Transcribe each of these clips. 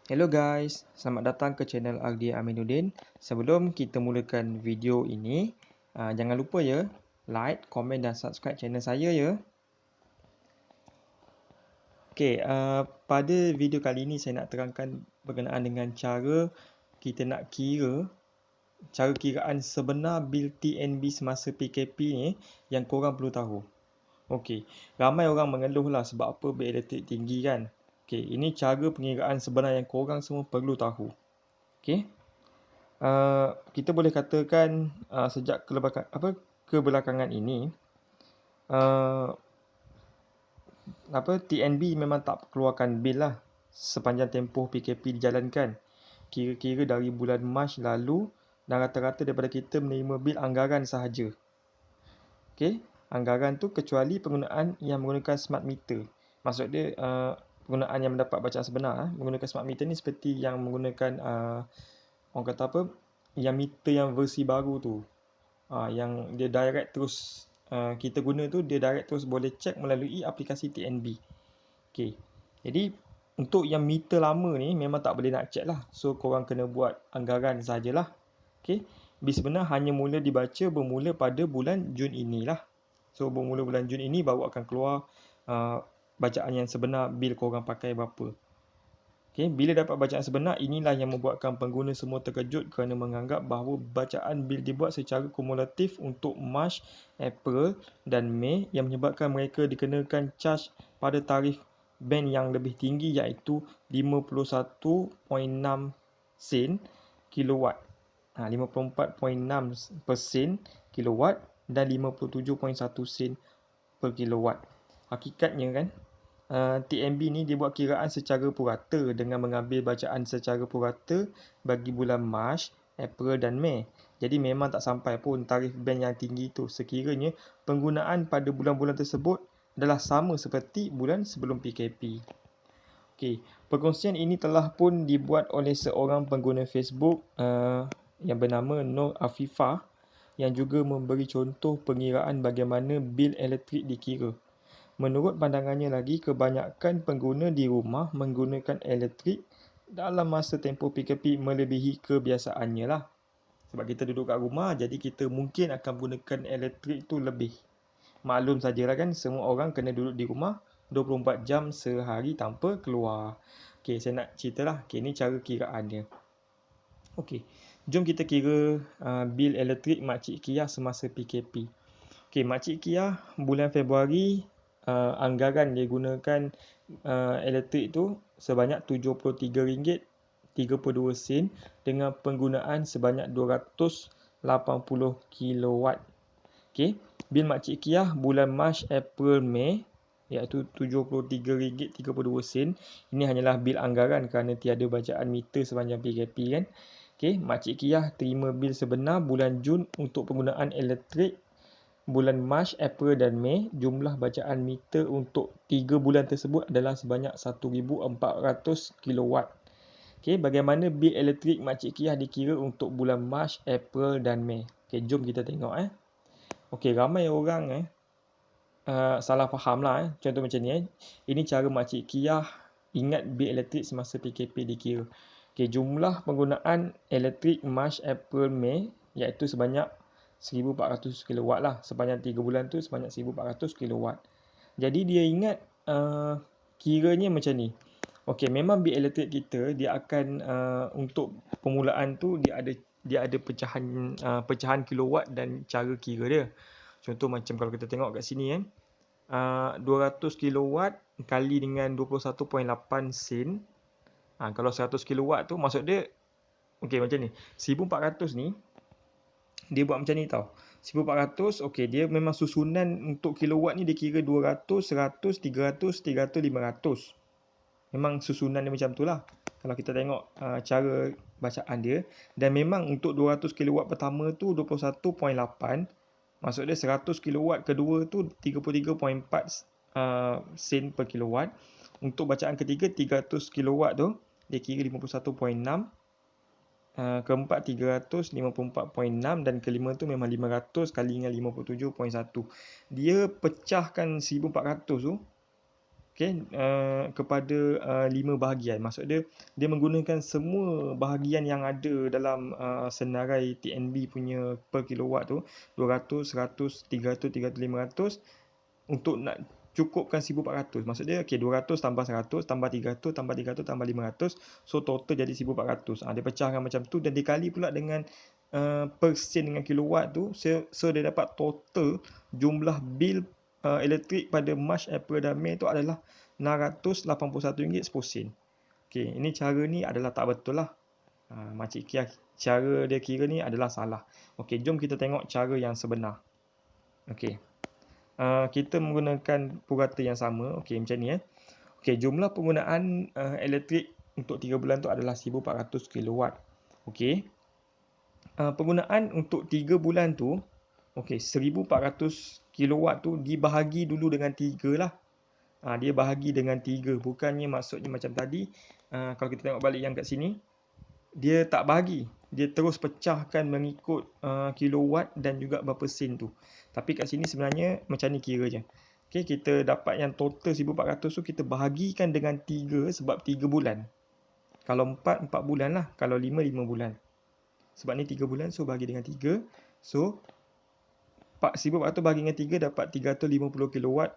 Hello guys, selamat datang ke channel Agdi Aminuddin. Sebelum kita mulakan video ini, jangan lupa ya, like, komen dan subscribe channel saya ya. Okey, pada video kali ini saya nak terangkan berkenaan dengan cara kita nak cara kiraan sebenar bil TNB semasa PKP ni yang korang perlu tahu. Okey, ramai orang mengeluh lah sebab apa bil elektrik tinggi kan. Okey, ini cara pengiraan sebenar yang korang semua perlu tahu. Okey. Kita boleh katakan sejak kebelakangan ini uh, TNB memang tak keluarkan bil lah sepanjang tempoh PKP dijalankan. Kira-kira dari bulan Mac lalu dan rata-rata daripada kita menerima bil anggaran sahaja. Okey, anggaran tu kecuali penggunaan yang menggunakan smart meter. Maksud dia penggunaan yang mendapat bacaan sebenar menggunakan smart meter ni seperti yang menggunakan orang kata apa, yang meter yang versi baru tu, yang dia direct terus, kita guna tu dia direct terus boleh check melalui aplikasi TNB. Okay. Jadi untuk yang meter lama ni memang tak boleh nak check lah, so korang kena buat anggaran sajalah. Okay. Bil sebenar hanya mula dibaca bermula pada bulan Jun inilah. So bermula bulan Jun ini baru akan keluar bacaan yang sebenar bil korang pakai berapa. Okay, bila dapat bacaan sebenar, inilah yang membuatkan pengguna semua terkejut kerana menganggap bahawa bacaan bil dibuat secara kumulatif untuk Mac, April dan Mei yang menyebabkan mereka dikenakan caj pada tarif band yang lebih tinggi iaitu 51.6 sen kilowatt. 54.6% kilowatt dan 57.1 sen per kilowatt. Hakikatnya kan, TNB ni dia buat kiraan secara purata dengan mengambil bacaan secara purata bagi bulan Mac, April dan Mei. Jadi memang tak sampai pun tarif band yang tinggi tu sekiranya penggunaan pada bulan-bulan tersebut adalah sama seperti bulan sebelum PKP. Okey, perkongsian ini telah pun dibuat oleh seorang pengguna Facebook yang bernama Nur Afifah yang juga memberi contoh pengiraan bagaimana bil elektrik dikira. Menurut pandangannya lagi, kebanyakan pengguna di rumah menggunakan elektrik dalam masa tempoh PKP melebihi kebiasaannya lah. Sebab kita duduk kat rumah, jadi kita mungkin akan gunakan elektrik tu lebih. Maklum sajalah kan, semua orang kena duduk di rumah 24 jam sehari tanpa keluar. Okey, saya nak ceritalah. Okey, ni cara kiraannya. Okey, jom kita kira bil elektrik Makcik Kia semasa PKP. Okey, Makcik Kia bulan Februari anggaran dia gunakan elektrik tu sebanyak RM73.32 dengan penggunaan sebanyak 280 kilowatt. Okey, bil Makcik Kia bulan Mac, April, Mei iaitu RM73.32. Ini hanyalah bil anggaran kerana tiada bacaan meter sepanjang PKP kan. Okey, Makcik Kia terima bil sebenar bulan Jun untuk penggunaan elektrik bulan Mac, April dan Mei. Jumlah bacaan meter untuk 3 bulan tersebut adalah sebanyak 1,400 kilowatt. Okey, bagaimana bil elektrik Makcik Kia dikira untuk bulan Mac, April dan Mei? Okey, jom kita tengok Okey, ramai orang salah faham lah Contoh macam ni Ini cara Makcik Kia ingat bil elektrik semasa PKP dikira. Okey, jumlah penggunaan elektrik Mac, April, Mei iaitu sebanyak 1400 kilowatt lah. Sepanjang 3 bulan tu sebanyak 1400 kilowatt. Jadi dia ingat kiranya macam ni. Okey, memang bil elektrik kita dia akan untuk permulaan tu dia ada pecahan kilowatt dan cara kira dia. Contoh macam kalau kita tengok kat sini 200 kilowatt kali dengan 21.8 sen. Kalau 100 kilowatt tu maksud dia okey macam ni. 1400 ni dia buat macam ni tau. 1400 okey dia memang susunan untuk kilowatt ni dia kira 200, 100, 300, 300, 500. Memang susunan dia macam tu lah. Kalau kita tengok cara bacaan dia. Dan memang untuk 200 kilowatt pertama tu 21.8. Maksud dia 100 kilowatt kedua tu 33.4 sen per kilowatt. Untuk bacaan ketiga 300 kilowatt tu dia kira 51.6. Keempat 354.6 dan kelima tu memang 500 kali dengan 57.1. Dia pecahkan 1400 tu kepada 5 bahagian. Maksud dia menggunakan semua bahagian yang ada dalam senarai TNB punya per kilowatt tu, 200, 100, 300, 300, 500 untuk nak cukupkan 1400. Maksud dia 200 tambah 100 tambah 300 tambah 300 tambah 500, so total jadi 1400. Dia pecahkan macam tu dan dikali pula dengan persen dengan kilowatt tu, so dia dapat total jumlah bil elektrik pada Mac, April dan Mei tu adalah RM681.10. Okey, ini cara ni adalah tak betul lah. Makcik Kia cara dia kira ni adalah salah. Okey, jom kita tengok cara yang sebenar. Okey. Kita menggunakan purata yang sama. Okey, macam ni Okey, jumlah penggunaan elektrik untuk 3 bulan tu adalah 1400 kilowatt. Okey. Penggunaan untuk 3 bulan tu, okey, 1400 kilowatt tu dibahagi dulu dengan 3 lah. Dia bahagi dengan 3. Bukannya maksudnya macam tadi, kalau kita tengok balik yang kat sini, dia tak bahagi. Dia terus pecahkan mengikut kilowatt dan juga berapa sen tu. Tapi kat sini sebenarnya macam ni kira je. Okey, kita dapat yang total 1400 tu kita bahagikan dengan 3 sebab 3 bulan. Kalau 4 bulan lah. Kalau 5 bulan. Sebab ni 3 bulan, so bahagi dengan 3. So 1400 bahagi dengan 3 dapat 350 kilowatt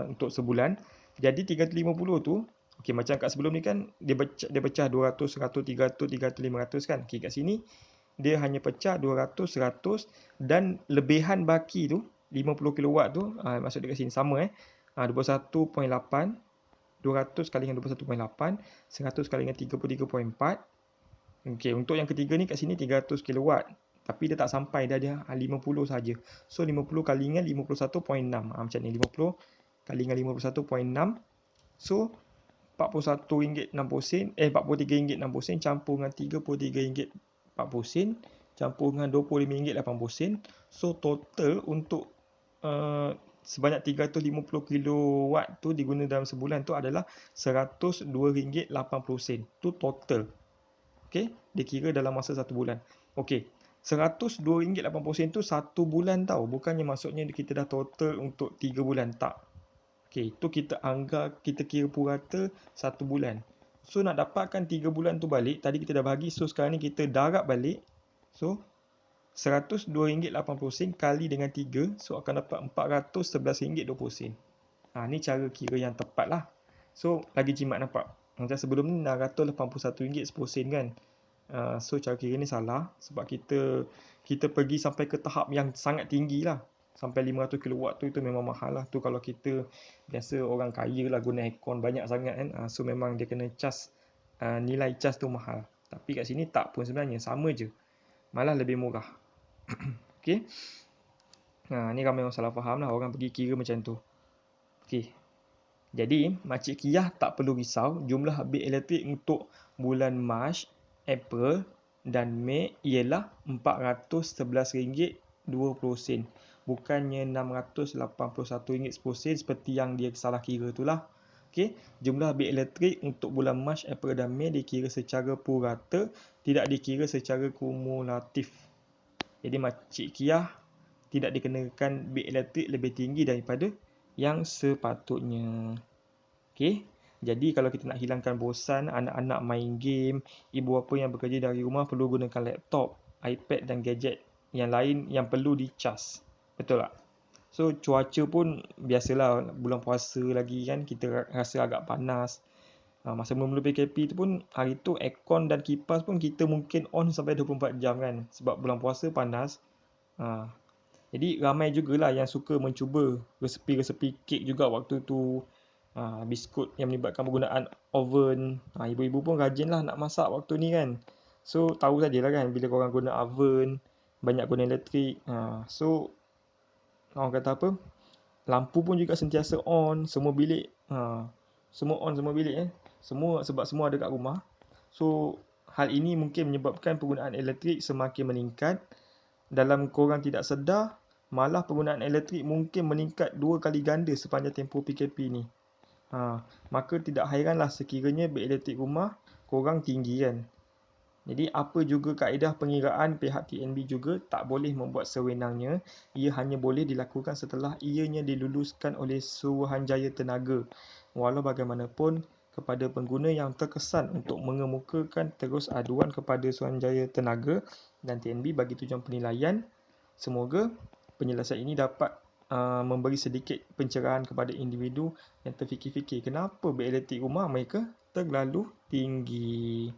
untuk sebulan. Jadi 350 tu, okey, macam kat sebelum ni kan dia pecah 200, 100, 300, 300, 500 kan. Okey, kat sini dia hanya pecah 200, 100 dan lebihan baki tu 50 kilowatt tu, maksud dia kat sini sama 21.8, 200 kali dengan 21.8, 100 kali dengan 33.4. Okey, untuk yang ketiga ni kat sini 300 kilowatt. Tapi dia tak sampai, dia 50 saja. So 50 kali dengan 51.6. Macam ni, 50 kali dengan 51.6. So RM41.60, RM43.60 campur dengan RM33.40 campur dengan RM25.80. So total untuk sebanyak 350 kilowatt tu diguna dalam sebulan tu adalah RM102.80. Tu total. Okey, dia kira dalam masa 1 bulan. Okey, RM102.80 tu 1 bulan tau. Bukannya maksudnya kita dah total untuk 3 bulan. Tak. Okey, tu kita anggap, kita kira purata 1 bulan. So nak dapatkan 3 bulan tu balik, tadi kita dah bagi, so sekarang ni kita darab balik. So RM102.80 kali dengan 3, so akan dapat RM411.20. Ni cara kira yang tepat lah. So lagi jimat nampak. Macam sebelum ni RM681.10 kan. So cara kira ni salah sebab kita pergi sampai ke tahap yang sangat tinggi lah. Sampai 500 kilowatt tu, itu memang mahal lah. Tu kalau kita biasa orang kaya lah guna aircon banyak sangat kan. So memang dia kena cas, nilai cas tu mahal. Tapi kat sini tak pun sebenarnya, sama je. Malah lebih murah. Okay. Ni ramai orang salah faham lah. Orang pergi kira macam tu. Okay. Jadi, Makcik Kia tak perlu risau. Jumlah bil elektrik untuk bulan Mac, April dan Mei ialah RM411.20. Bukannya RM681.10 seperti yang dia salah kira tu lah. Okay. Jumlah bil elektrik untuk bulan Mac, April dan Mei dikira secara purata, tidak dikira secara kumulatif. Jadi, Makcik Kia tidak dikenakan bil elektrik lebih tinggi daripada yang sepatutnya. Okey. Jadi kalau kita nak hilangkan bosan anak-anak main game, ibu bapa yang bekerja dari rumah perlu gunakan laptop, iPad dan gadget yang lain yang perlu dicas. Betul tak? So cuaca pun biasalah, bulan puasa lagi kan, kita rasa agak panas. Masa mula-mula PKP tu pun hari tu aircon dan kipas pun kita mungkin on sampai 24 jam kan, sebab bulan puasa panas. Jadi ramai jugalah yang suka mencuba resepi-resepi kek juga waktu tu. Biskut yang melibatkan penggunaan oven. Ibu-ibu pun rajin lah nak masak waktu ni kan. So tahu sajalah kan bila korang guna oven, banyak guna elektrik. So orang kata apa, lampu pun juga sentiasa on. Semua bilik semua on, semua bilik semua, sebab semua ada kat rumah. So hal ini mungkin menyebabkan penggunaan elektrik semakin meningkat. Dalam korang tidak sedar, malah penggunaan elektrik mungkin meningkat 2 kali ganda sepanjang tempoh PKP ni. Maka tidak hairanlah sekiranya bil elektrik rumah korang tinggi kan. Jadi apa juga kaedah pengiraan, pihak TNB juga tak boleh membuat sewenangnya. Ia hanya boleh dilakukan setelah ianya diluluskan oleh Suruhanjaya Tenaga. Walau bagaimanapun, kepada pengguna yang terkesan untuk mengemukakan terus aduan kepada Suruhanjaya Tenaga dan TNB bagi tujuan penilaian, semoga penyelesaian ini dapat memberi sedikit pencerahan kepada individu yang terfikir-fikir kenapa bil elektrik rumah mereka terlalu tinggi.